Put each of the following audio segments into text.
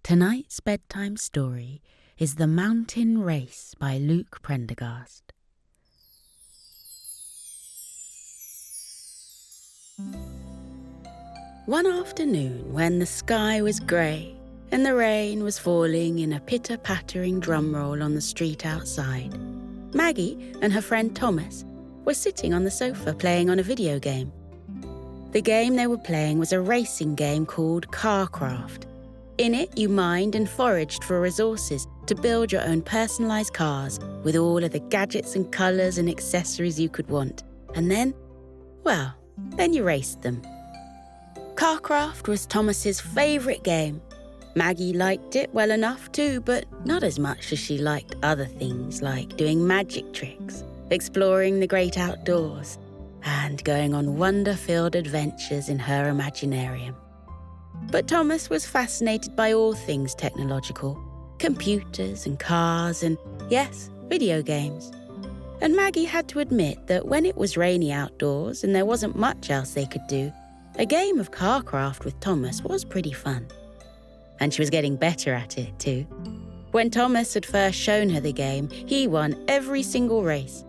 Tonight's bedtime story is The Mountain Race by Luke Prendergast. One afternoon when the sky was grey and the rain was falling in a pitter-pattering drumroll on the street outside, Maggie and her friend Thomas were sitting on the sofa playing on a video game. The game they were playing was a racing game called Kar-Kraft. In it, you mined and foraged for resources to build your own personalised cars with all of the gadgets and colours and accessories you could want. And then you raced them. Kar-Kraft was Thomas's favourite game. Maggie liked it well enough too, but not as much as she liked other things like doing magic tricks, exploring the great outdoors, and going on wonder-filled adventures in her Imaginarium. But Thomas was fascinated by all things technological, computers and cars and, yes, video games. And Maggie had to admit that when it was rainy outdoors and there wasn't much else they could do, a game of Kar-Kraft with Thomas was pretty fun. And she was getting better at it too. When Thomas had first shown her the game, he won every single race.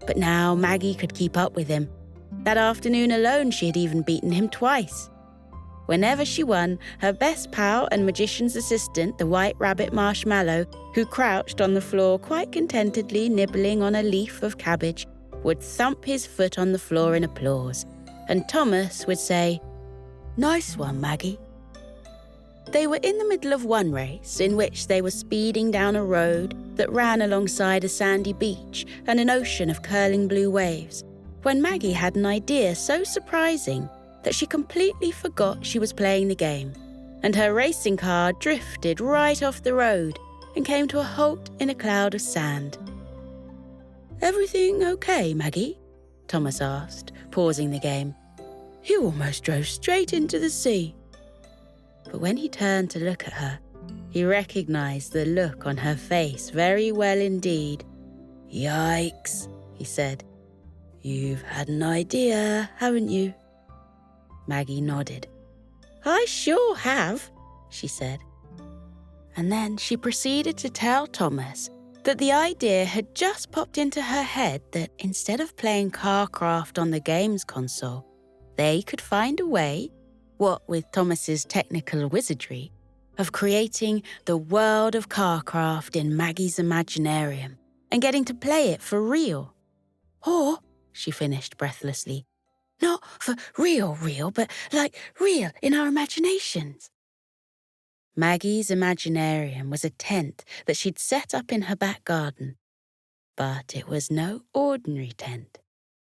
But now Maggie could keep up with him. That afternoon alone, she had even beaten him twice. Whenever she won, her best pal and magician's assistant, the white rabbit Marshmallow, who crouched on the floor quite contentedly nibbling on a leaf of cabbage, would thump his foot on the floor in applause, and Thomas would say, "Nice one, Maggie." They were in the middle of one race in which they were speeding down a road that ran alongside a sandy beach and an ocean of curling blue waves, when Maggie had an idea so surprising that she completely forgot she was playing the game, and her racing car drifted right off the road and came to a halt in a cloud of sand. "Everything okay, Maggie?" Thomas asked, pausing the game. "You almost drove straight into the sea." But when he turned to look at her, he recognised the look on her face very well indeed. "Yikes," he said. "You've had an idea, haven't you?" Maggie nodded. "I sure have," she said. And then she proceeded to tell Thomas that the idea had just popped into her head that instead of playing Kar-Kraft on the games console, they could find a way, what with Thomas's technical wizardry, of creating the world of Kar-Kraft in Maggie's Imaginarium and getting to play it for real. Or, she finished breathlessly, not for real, but like real in our imaginations. Maggie's Imaginarium was a tent that she'd set up in her back garden. But it was no ordinary tent.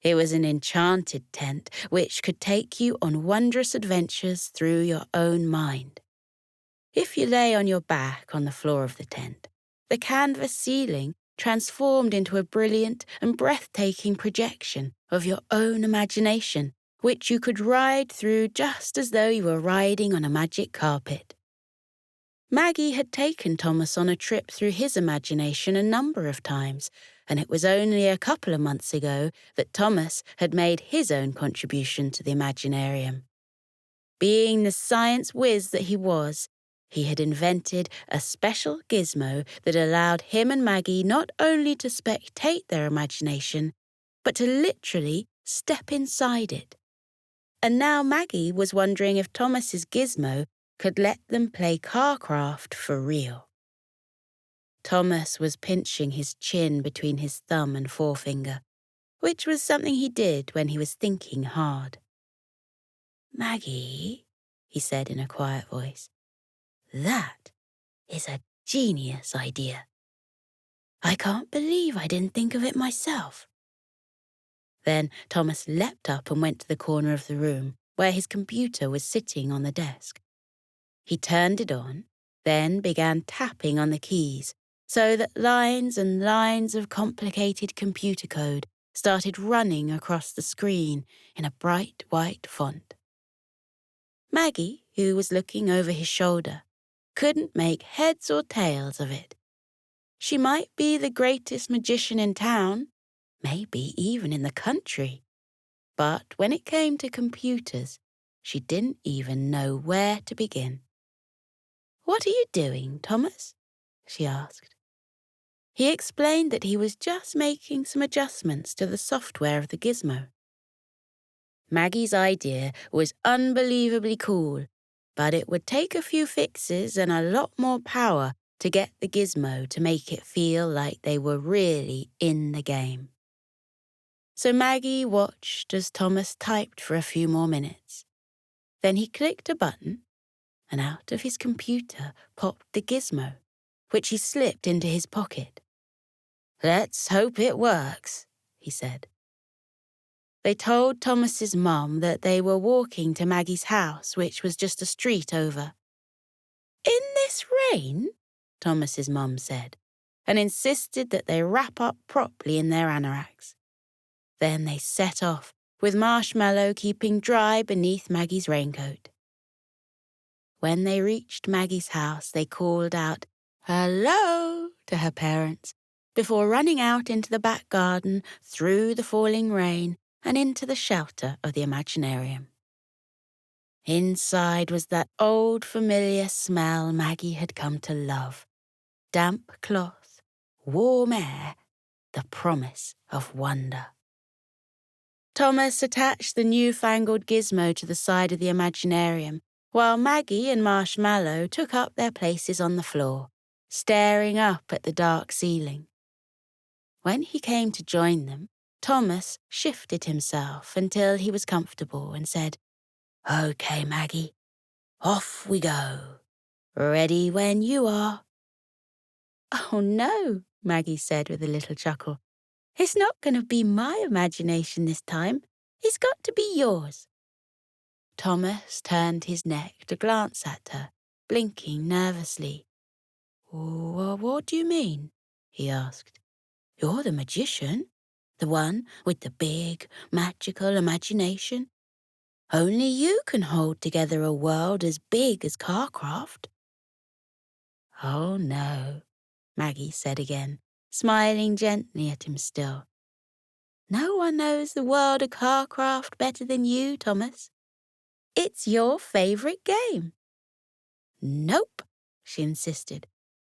It was an enchanted tent which could take you on wondrous adventures through your own mind. If you lay on your back on the floor of the tent, the canvas ceiling transformed into a brilliant and breathtaking projection of your own imagination, which you could ride through just as though you were riding on a magic carpet. Maggie had taken Thomas on a trip through his imagination a number of times, and it was only a couple of months ago that Thomas had made his own contribution to the Imaginarium. Being the science whiz that he was, he had invented a special gizmo that allowed him and Maggie not only to spectate their imagination, but to literally step inside it. And now Maggie was wondering if Thomas's gizmo could let them play Kar-Kraft for real. Thomas was pinching his chin between his thumb and forefinger, which was something he did when he was thinking hard. "Maggie," he said in a quiet voice, "that is a genius idea. I can't believe I didn't think of it myself." Then Thomas leapt up and went to the corner of the room where his computer was sitting on the desk. He turned it on, then began tapping on the keys so that lines and lines of complicated computer code started running across the screen in a bright white font. Maggie, who was looking over his shoulder, couldn't make heads or tails of it. She might be the greatest magician in town, maybe even in the country, but when it came to computers, she didn't even know where to begin. "What are you doing, Thomas?" she asked. He explained that he was just making some adjustments to the software of the gizmo. Maggie's idea was unbelievably cool, but it would take a few fixes and a lot more power to get the gizmo to make it feel like they were really in the game. So Maggie watched as Thomas typed for a few more minutes. Then he clicked a button, and out of his computer popped the gizmo, which he slipped into his pocket. "Let's hope it works," he said. They told Thomas's mum that they were walking to Maggie's house, which was just a street over. "In this rain?" Thomas's mum said, and insisted that they wrap up properly in their anoraks. Then they set off, with Marshmallow keeping dry beneath Maggie's raincoat. When they reached Maggie's house, they called out, "Hello," to her parents, before running out into the back garden, through the falling rain, and into the shelter of the Imaginarium. Inside was that old familiar smell Maggie had come to love. Damp cloth, warm air, the promise of wonder. Thomas attached the newfangled gizmo to the side of the Imaginarium, while Maggie and Marshmallow took up their places on the floor, staring up at the dark ceiling. When he came to join them, Thomas shifted himself until he was comfortable and said, "Okay, Maggie, off we go. Ready when you are." "Oh no," Maggie said with a little chuckle. "It's not going to be my imagination this time. It's got to be yours." Thomas turned his neck to glance at her, blinking nervously. "What do you mean?" he asked. "You're the magician, the one with the big, magical imagination. Only you can hold together a world as big as Kar-Kraft." "Oh no," Maggie said again, smiling gently at him still. "No one knows the world of Kar-Kraft better than you, Thomas. It's your favourite game." "Nope," she insisted.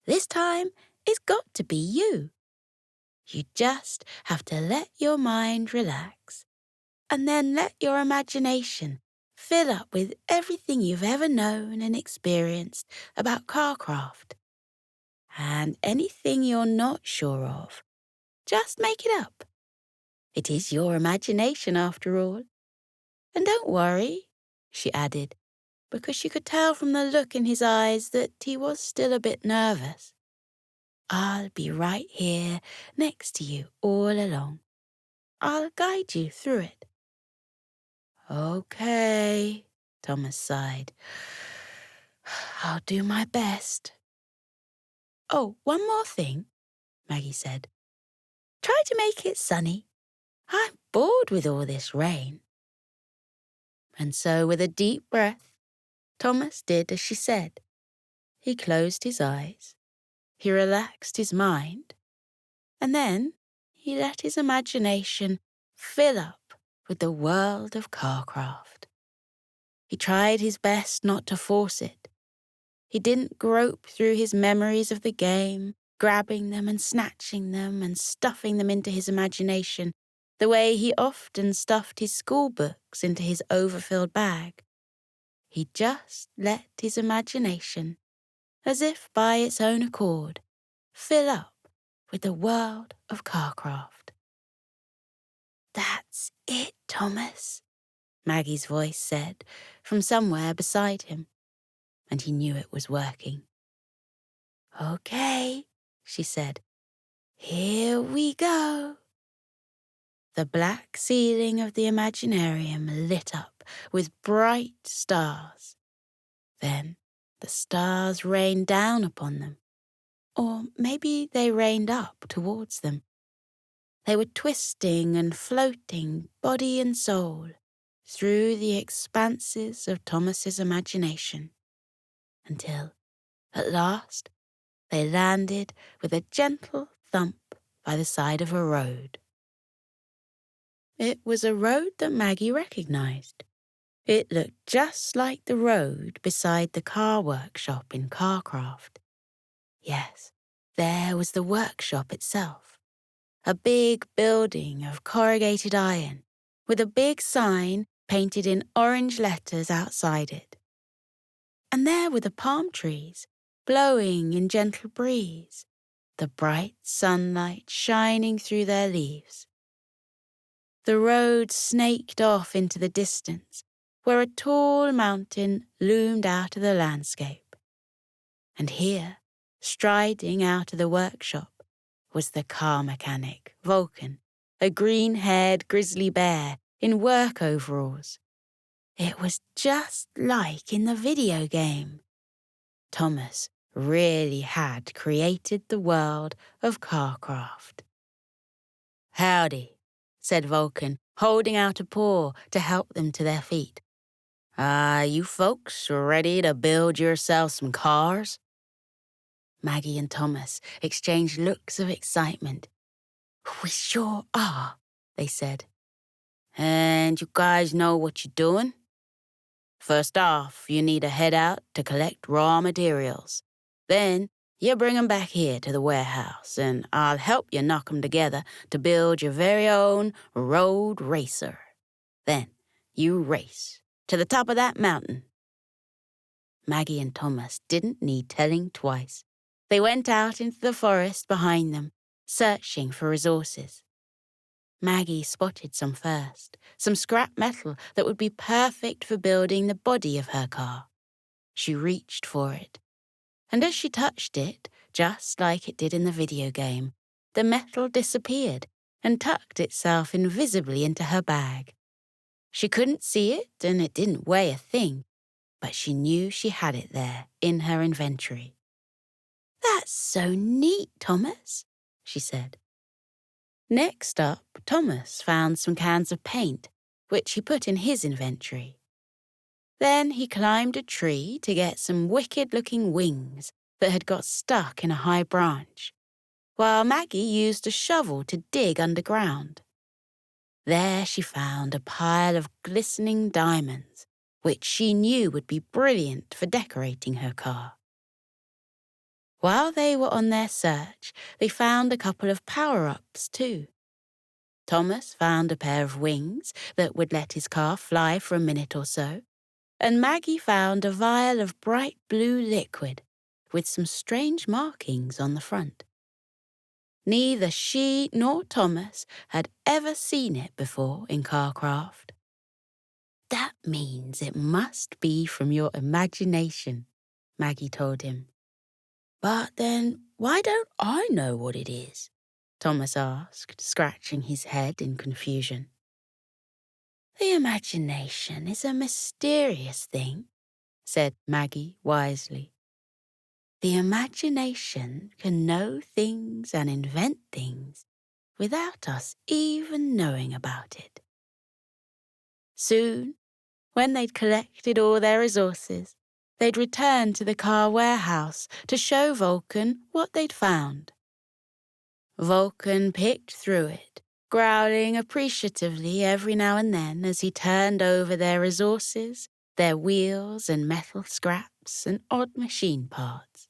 "This time, it's got to be you. You just have to let your mind relax, and then let your imagination fill up with everything you've ever known and experienced about Kar-Kraft. And anything you're not sure of, just make it up. It is your imagination after all. And don't worry," she added, because she could tell from the look in his eyes that he was still a bit nervous. "I'll be right here next to you all along. I'll guide you through it." "Okay," Thomas sighed. "I'll do my best." "Oh, one more thing," Maggie said. "Try to make it sunny. I'm bored with all this rain." And so, with a deep breath, Thomas did as she said. He closed his eyes, he relaxed his mind, and then he let his imagination fill up with the world of Kar-Kraft. He tried his best not to force it. He didn't grope through his memories of the game, grabbing them and snatching them and stuffing them into his imagination, the way he often stuffed his school books into his overfilled bag. He just let his imagination, as if by its own accord, fill up with the world of Kar-Kraft. "That's it, Thomas," Maggie's voice said from somewhere beside him, and he knew it was working. "Okay," she said. "Here we go." The black ceiling of the Imaginarium lit up with bright stars. Then the stars rained down upon them, or maybe they rained up towards them. They were twisting and floating, body and soul, through the expanses of Thomas's imagination, until, at last, they landed with a gentle thump by the side of a road. It was a road that Maggie recognized. It looked just like the road beside the car workshop in Kar-Kraft. Yes, there was the workshop itself, a big building of corrugated iron with a big sign painted in orange letters outside it. And there were the palm trees, blowing in gentle breeze, the bright sunlight shining through their leaves. The road snaked off into the distance, where a tall mountain loomed out of the landscape. And here, striding out of the workshop, was the car mechanic, Vulcan, a green-haired grizzly bear in work overalls. It was just like in the video game. Thomas really had created the world of Kar-Kraft. "Howdy," said Vulcan, holding out a paw to help them to their feet. You folks ready to build yourselves some cars?" Maggie and Thomas exchanged looks of excitement. "We sure are," they said. "And you guys know what you're doing? First off, you need to head out to collect raw materials. Then you bring 'em back here to the warehouse, and I'll help you knock 'em together to build your very own road racer. Then you race to the top of that mountain." Maggie and Thomas didn't need telling twice. They went out into the forest behind them, searching for resources. Maggie spotted some first, some scrap metal that would be perfect for building the body of her car. She reached for it, and as she touched it, just like it did in the video game, the metal disappeared and tucked itself invisibly into her bag. She couldn't see it, and it didn't weigh a thing, but she knew she had it there in her inventory. "That's so neat, Thomas," she said. Next up, Thomas found some cans of paint, which he put in his inventory. Then he climbed a tree to get some wicked-looking wings that had got stuck in a high branch, while Maggie used a shovel to dig underground. There she found a pile of glistening diamonds, which she knew would be brilliant for decorating her car. While they were on their search, they found a couple of power-ups too. Thomas found a pair of wings that would let his car fly for a minute or so, and Maggie found a vial of bright blue liquid with some strange markings on the front. Neither she nor Thomas had ever seen it before in Kar-Kraft. "That means it must be from your imagination," Maggie told him. "But then why don't I know what it is?" Thomas asked, scratching his head in confusion. "The imagination is a mysterious thing," said Maggie wisely. "The imagination can know things and invent things without us even knowing about it." Soon, when they'd collected all their resources, they'd return to the car warehouse to show Vulcan what they'd found. Vulcan picked through it, growling appreciatively every now and then as he turned over their resources, their wheels and metal scraps and odd machine parts.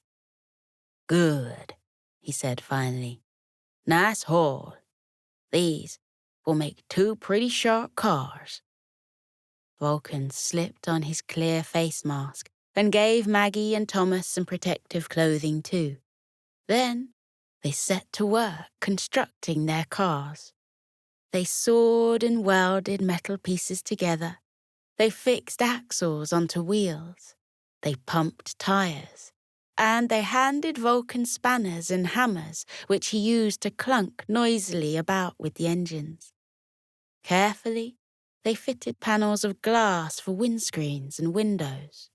"Good," he said finally. "Nice haul. These will make 2 pretty sharp cars." Vulcan slipped on his clear face mask and gave Maggie and Thomas some protective clothing too. Then they set to work constructing their cars. They sawed and welded metal pieces together. They fixed axles onto wheels. They pumped tires. And they handed Vulcan spanners and hammers, which he used to clunk noisily about with the engines. Carefully, they fitted panels of glass for windscreens and windows.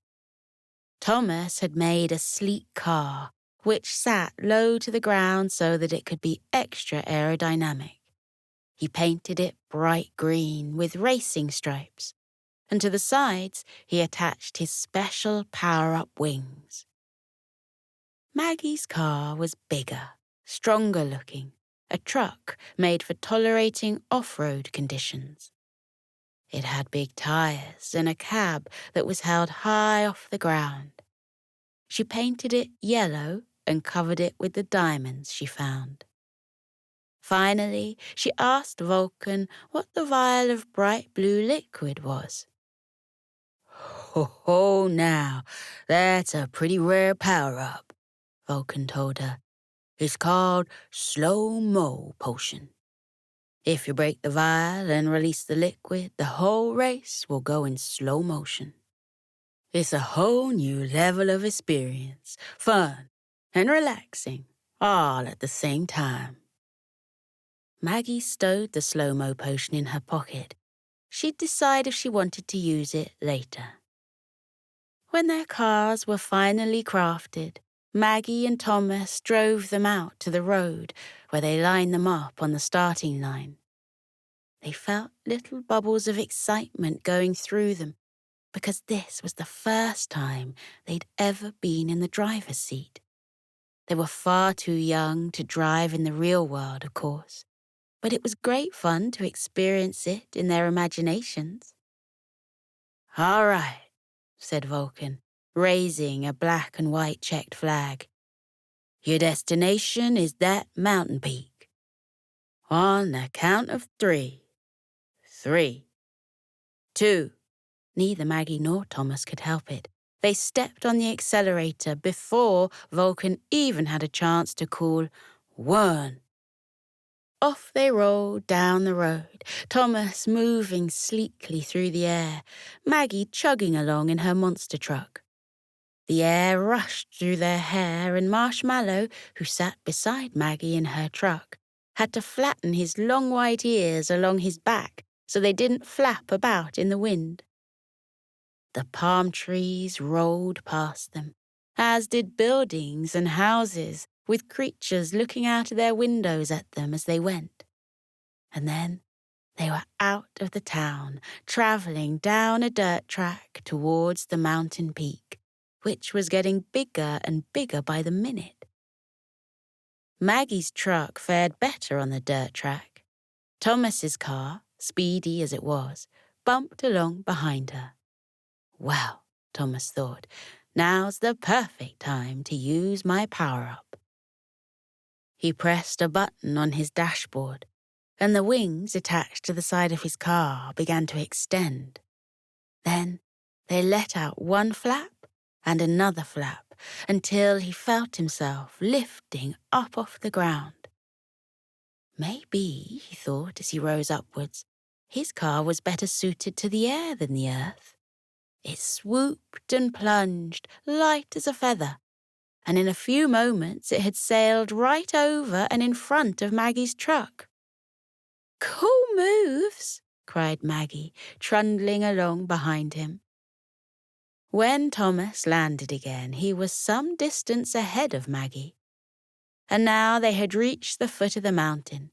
Thomas had made a sleek car, which sat low to the ground so that it could be extra aerodynamic. He painted it bright green with racing stripes, and to the sides he attached his special power-up wings. Maggie's car was bigger, stronger looking, a truck made for tolerating off-road conditions. It had big tires and a cab that was held high off the ground. She painted it yellow and covered it with the diamonds she found. Finally, she asked Vulcan what the vial of bright blue liquid was. Ho, now, that's a pretty rare power-up, Vulcan told her. It's called slow-mo potion. If you break the vial and release the liquid, the whole race will go in slow motion. It's a whole new level of experience, fun and relaxing, all at the same time. Maggie stowed the slow-mo potion in her pocket. She'd decide if she wanted to use it later. When their cars were finally crafted, Maggie and Thomas drove them out to the road where they lined them up on the starting line. They felt little bubbles of excitement going through them because this was the first time they'd ever been in the driver's seat. They were far too young to drive in the real world, of course, but it was great fun to experience it in their imaginations. All right, said Vulcan, raising a black and white checked flag. Your destination is that mountain peak. On the count of 3. 3, 2. Neither Maggie nor Thomas could help it. They stepped on the accelerator before Vulcan even had a chance to call 1. Off they rolled down the road, Thomas moving sleekly through the air, Maggie chugging along in her monster truck. The air rushed through their hair, and Marshmallow, who sat beside Maggie in her truck, had to flatten his long white ears along his back so they didn't flap about in the wind. The palm trees rolled past them, as did buildings and houses, with creatures looking out of their windows at them as they went. And then they were out of the town, travelling down a dirt track towards the mountain peak, which was getting bigger and bigger by the minute. Maggie's truck fared better on the dirt track. Thomas's car, speedy as it was, bumped along behind her. Well, Thomas thought, now's the perfect time to use my power-up. He pressed a button on his dashboard, and the wings attached to the side of his car began to extend. Then they let out one flap and another flap until he felt himself lifting up off the ground. Maybe, he thought as he rose upwards, his car was better suited to the air than the earth. It swooped and plunged, light as a feather, and in a few moments it had sailed right over and in front of Maggie's truck. Cool moves, cried Maggie, trundling along behind him. When Thomas landed again, he was some distance ahead of Maggie, and now they had reached the foot of the mountain.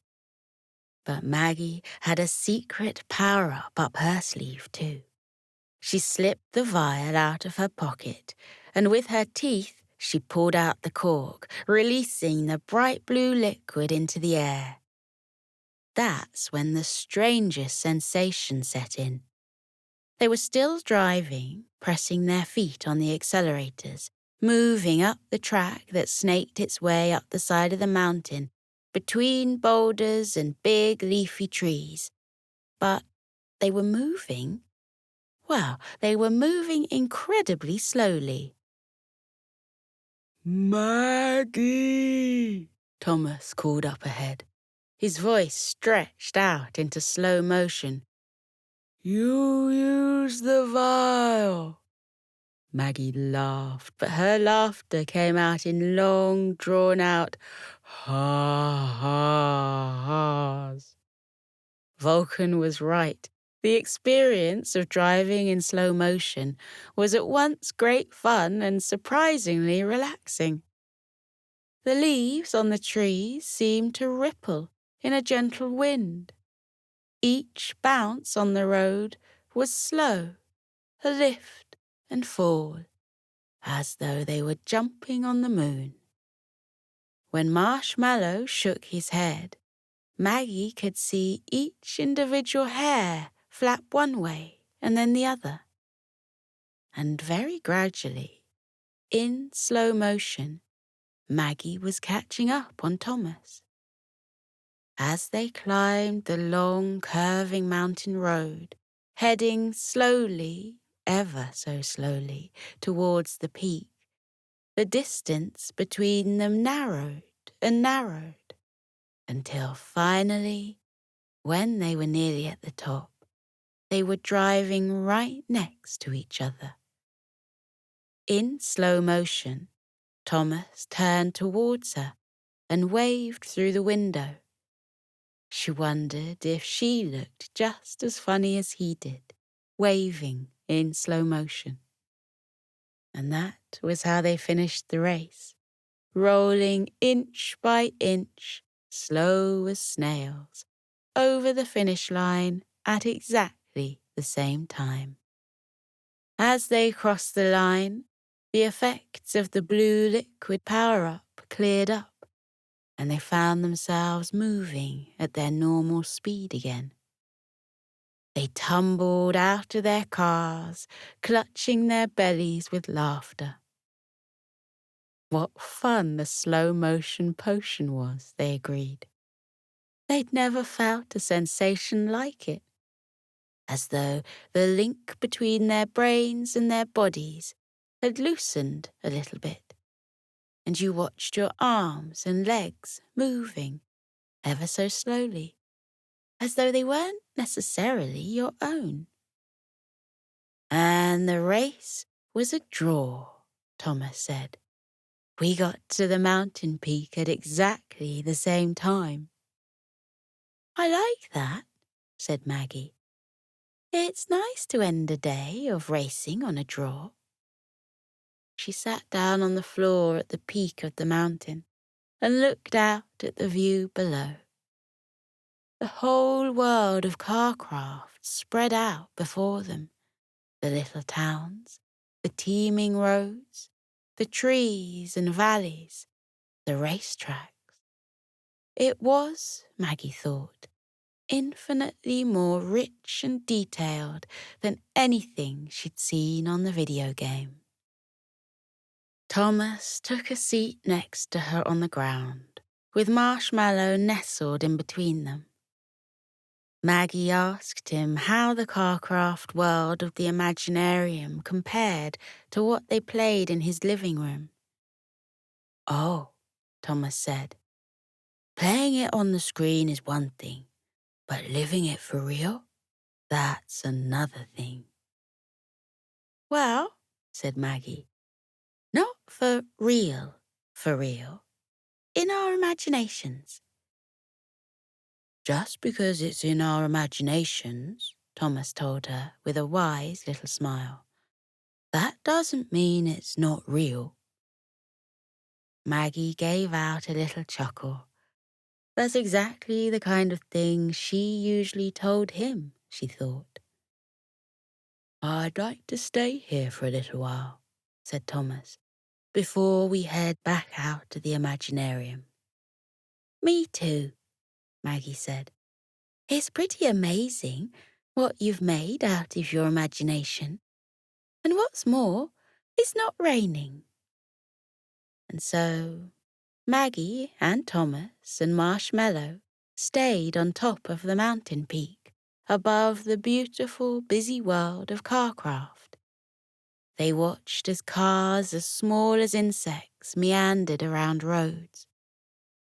But Maggie had a secret power-up up her sleeve too. She slipped the vial out of her pocket, and with her teeth she pulled out the cork, releasing the bright blue liquid into the air. That's when the strangest sensation set in. They were still driving, pressing their feet on the accelerators, moving up the track that snaked its way up the side of the mountain, between boulders and big leafy trees. But they were moving. Well, they were moving incredibly slowly. Maggie! Thomas called up ahead. His voice stretched out into slow motion. You use the vial. Maggie laughed, but her laughter came out in long, drawn-out ha-has. Vulcan was right. The experience of driving in slow motion was at once great fun and surprisingly relaxing. The leaves on the trees seemed to ripple in a gentle wind. Each bounce on the road was slow, a lift and fall, as though they were jumping on the moon. When Marshmallow shook his head, Maggie could see each individual hair flap one way and then the other. And very gradually, in slow motion, Maggie was catching up on Thomas. As they climbed the long, curving mountain road, heading slowly, ever so slowly, towards the peak, the distance between them narrowed and narrowed, until finally, when they were nearly at the top, they were driving right next to each other. In slow motion, Thomas turned towards her and waved through the window. She wondered if she looked just as funny as he did, waving in slow motion. And that was how they finished the race, rolling inch by inch, slow as snails, over the finish line at exactly the same time. As they crossed the line, the effects of the blue liquid power-up cleared up, and they found themselves moving at their normal speed again. They tumbled out of their cars, clutching their bellies with laughter. What fun the slow-motion potion was, they agreed. They'd never felt a sensation like it, as though the link between their brains and their bodies had loosened a little bit, and you watched your arms and legs moving ever so slowly, as though they weren't necessarily your own. And the race was a draw, Thomas said. We got to the mountain peak at exactly the same time. I like that, said Maggie. It's nice to end a day of racing on a draw. She sat down on the floor at the peak of the mountain and looked out at the view below. The whole world of Kar-Kraft spread out before them. The little towns, the teeming roads, the trees and valleys, the racetracks. It was, Maggie thought, infinitely more rich and detailed than anything she'd seen on the video game. Thomas took a seat next to her on the ground, with Marshmallow nestled in between them. Maggie asked him how the Kar-Kraft world of the Imaginarium compared to what they played in his living room. Oh, Thomas said, playing it on the screen is one thing, but living it for real? That's another thing. Well, said Maggie, not for real, in our imaginations. Just because it's in our imaginations, Thomas told her with a wise little smile, that doesn't mean it's not real. Maggie gave out a little chuckle. That's exactly the kind of thing she usually told him, she thought. I'd like to stay here for a little while, said Thomas, before we head back out to the Imaginarium. Me too, Maggie said. It's pretty amazing what you've made out of your imagination. And what's more, it's not raining. And so Maggie and Thomas and Marshmallow stayed on top of the mountain peak, above the beautiful, busy world of Kar-Kraft. They watched as cars as small as insects meandered around roads.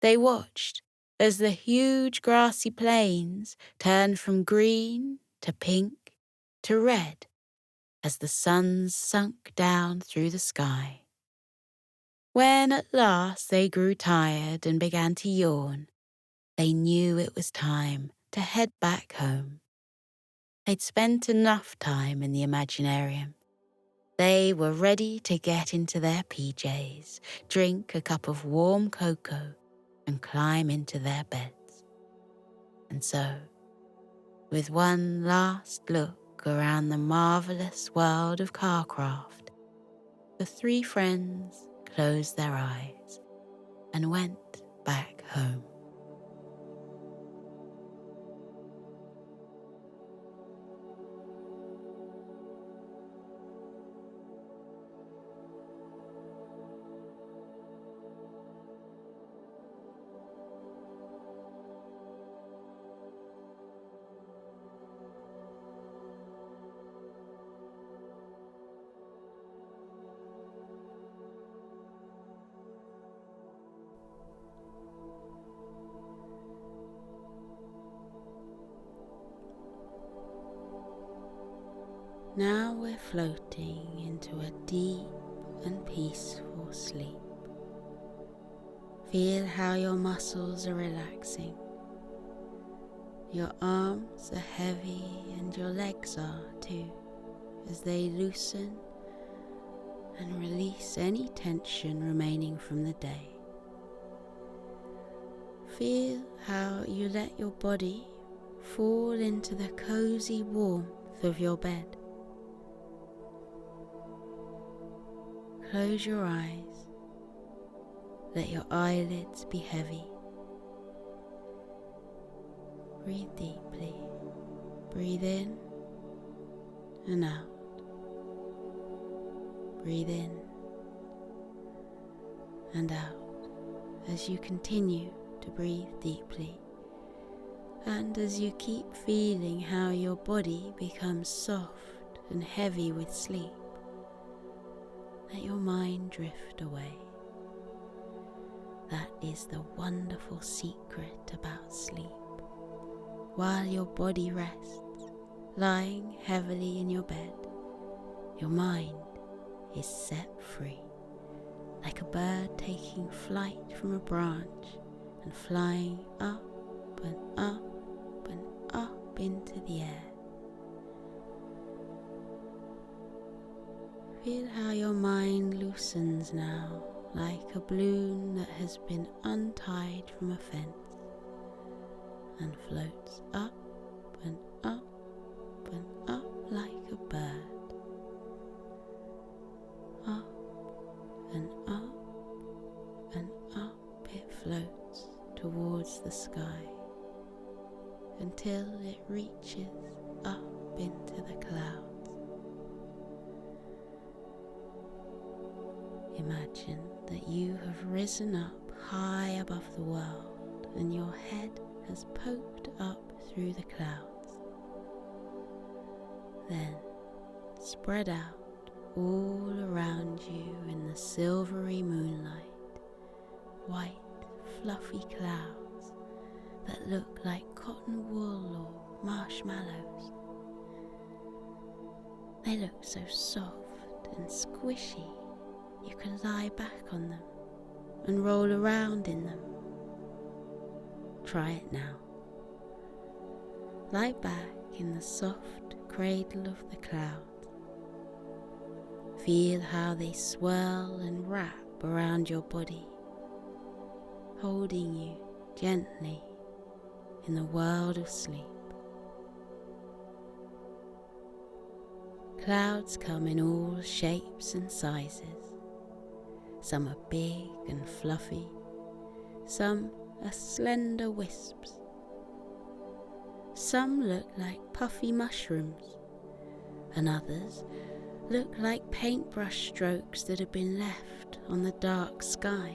They watched as the huge grassy plains turned from green to pink to red as the suns sunk down through the sky. When at last they grew tired and began to yawn, they knew it was time to head back home. They'd spent enough time in the Imaginarium. They were ready to get into their PJs, drink a cup of warm cocoa, and climb into their beds. And so, with one last look around the marvelous world of Kar-Kraft, the three friends closed their eyes and went back home. Now we're floating into a deep and peaceful sleep. Feel how your muscles are relaxing. Your arms are heavy and your legs are too, as they loosen and release any tension remaining from the day. Feel how you let your body fall into the cozy warmth of your bed. Close your eyes. Let your eyelids be heavy. Breathe deeply. Breathe in and out. Breathe in and out as you continue to breathe deeply, and as you keep feeling how your body becomes soft and heavy with sleep. Let your mind drift away. That is the wonderful secret about sleep. While your body rests, lying heavily in your bed, your mind is set free, like a bird taking flight from a branch and flying up and up and up into the air. Feel how your mind loosens now, like a balloon that has been untied from a fence, and floats up and up and up like a bird. Up and up and up it floats towards the sky until it reaches up into the clouds. Imagine that you have risen up high above the world and your head has poked up through the clouds. Then spread out all around you in the silvery moonlight, white fluffy clouds that look like cotton wool or marshmallows. They look so soft and squishy you can lie back on them and roll around in them. Try it now. Lie back in the soft cradle of the clouds. Feel how they swirl and wrap around your body, holding you gently in the world of sleep. Clouds come in all shapes and sizes. Some are big and fluffy, some are slender wisps. Some look like puffy mushrooms, and others look like paintbrush strokes that have been left on the dark sky.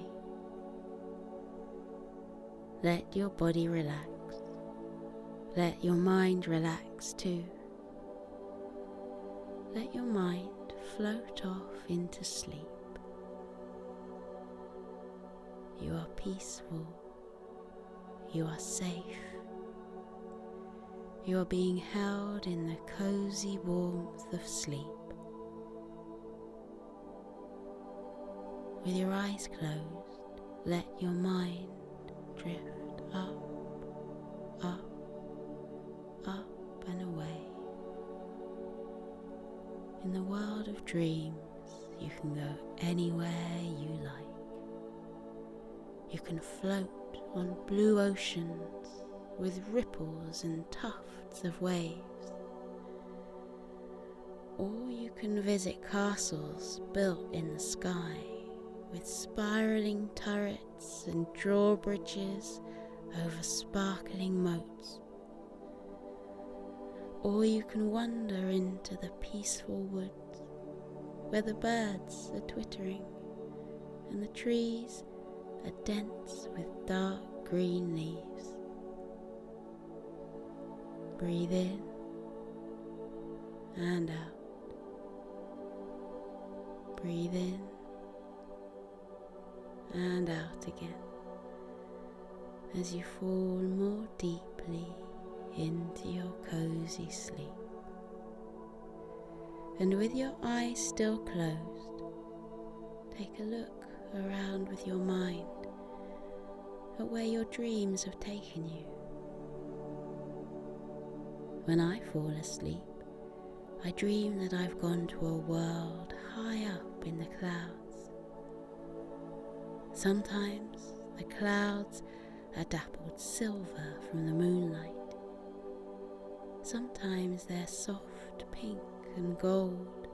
Let your body relax. Let your mind relax too. Let your mind float off into sleep. You are peaceful. You are safe. You are being held in the cozy warmth of sleep. With your eyes closed, let your mind drift up, up, up and away. In the world of dreams, you can go anywhere you like. You can float on blue oceans with ripples and tufts of waves. Or you can visit castles built in the sky with spiraling turrets and drawbridges over sparkling moats. Or you can wander into the peaceful woods where the birds are twittering and the trees are dense with dark green leaves. Breathe in and out. Breathe in and out again as you fall more deeply. deeply into your cozy sleep. And with your eyes still closed, take a look around with your mind at where your dreams have taken you. When I fall asleep, I dream that I've gone to a world high up in the clouds. Sometimes the clouds are dappled silver from the moonlight. Sometimes they're soft pink and gold,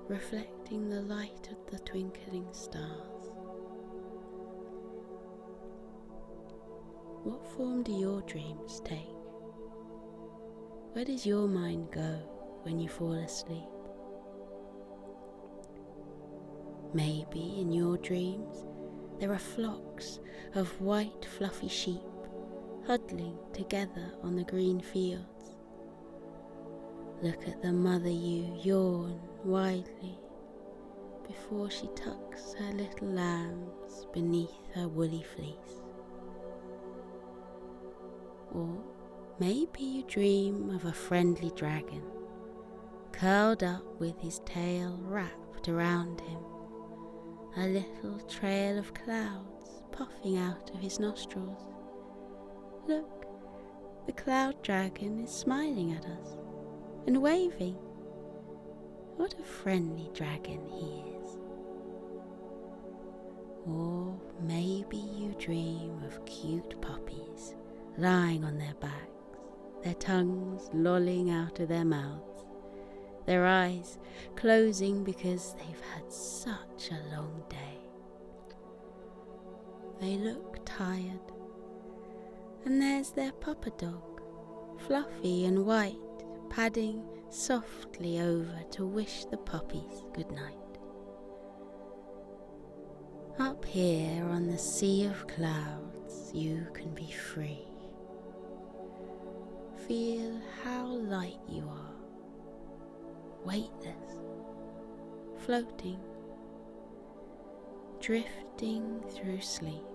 reflecting the light of the twinkling stars. What form do your dreams take? Where does your mind go when you fall asleep? Maybe in your dreams there are flocks of white fluffy sheep huddling together on the green fields. Look at the mother ewe yawn widely before she tucks her little lambs beneath her woolly fleece. Or maybe you dream of a friendly dragon, curled up with his tail wrapped around him, a little trail of clouds puffing out of his nostrils. Look, the cloud dragon is smiling at us and waving. What a friendly dragon he is. Or maybe you dream of cute puppies lying on their backs, their tongues lolling out of their mouths, their eyes closing because they've had such a long day. They look tired, and there's their papa dog, fluffy and white, padding softly over to wish the puppies good night. Up here on the sea of clouds, you can be free. Feel how light you are, weightless, floating, drifting through sleep.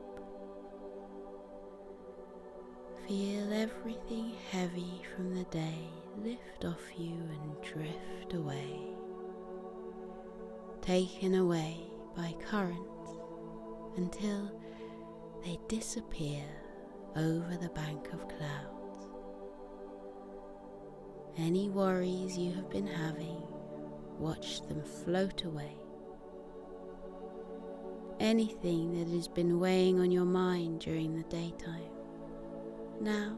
Feel everything heavy from the day lift off you and drift away, taken away by currents until they disappear over the bank of clouds. Any worries you have been having, watch them float away. Anything that has been weighing on your mind during the daytime, now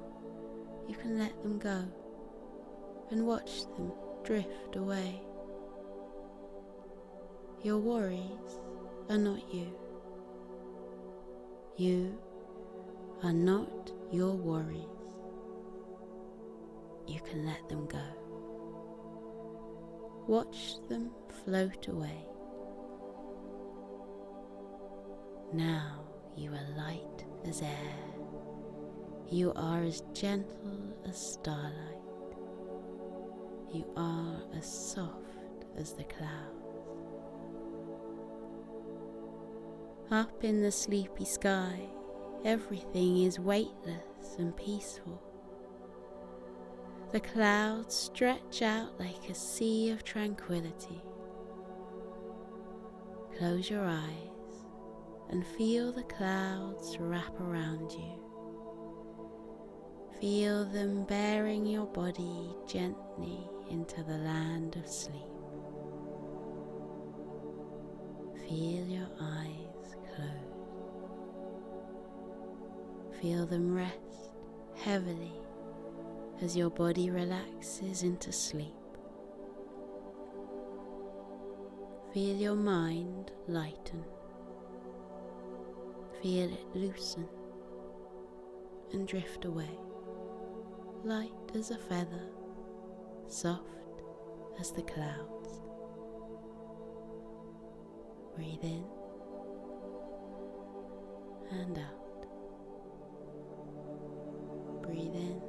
you can let them go and watch them drift away. Your worries are not you. You are not your worries. You can let them go. Watch them float away. Now you are light as air. You are as gentle as starlight. You are as soft as the clouds. Up in the sleepy sky, everything is weightless and peaceful. The clouds stretch out like a sea of tranquility. Close your eyes and feel the clouds wrap around you. Feel them bearing your body gently into the land of sleep. Feel your eyes close. Feel them rest heavily as your body relaxes into sleep. Feel your mind lighten. Feel it loosen and drift away, light as a feather, soft as the clouds. Breathe in and out. Breathe in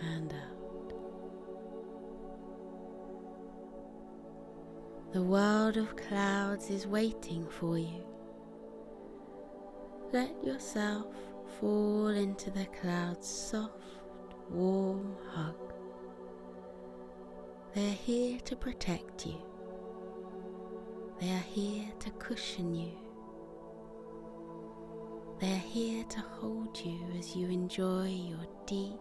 and out. The world of clouds is waiting for you. Let yourself fall into the clouds' soft, warm hug. They are here to protect you. They are here to cushion you. They are here to hold you as you enjoy your deep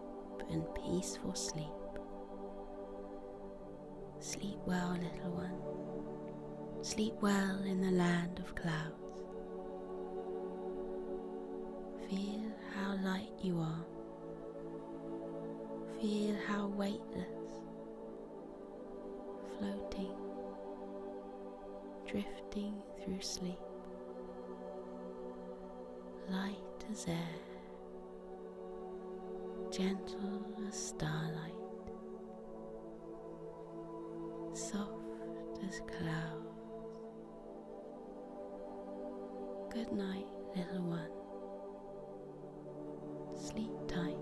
and peaceful sleep. Sleep well, little one. Sleep well in the land of clouds. Feel how light you are. Feel how weightless, floating, drifting through sleep, light as air, gentle as starlight, soft as clouds. Good night, little one. Sleep tight.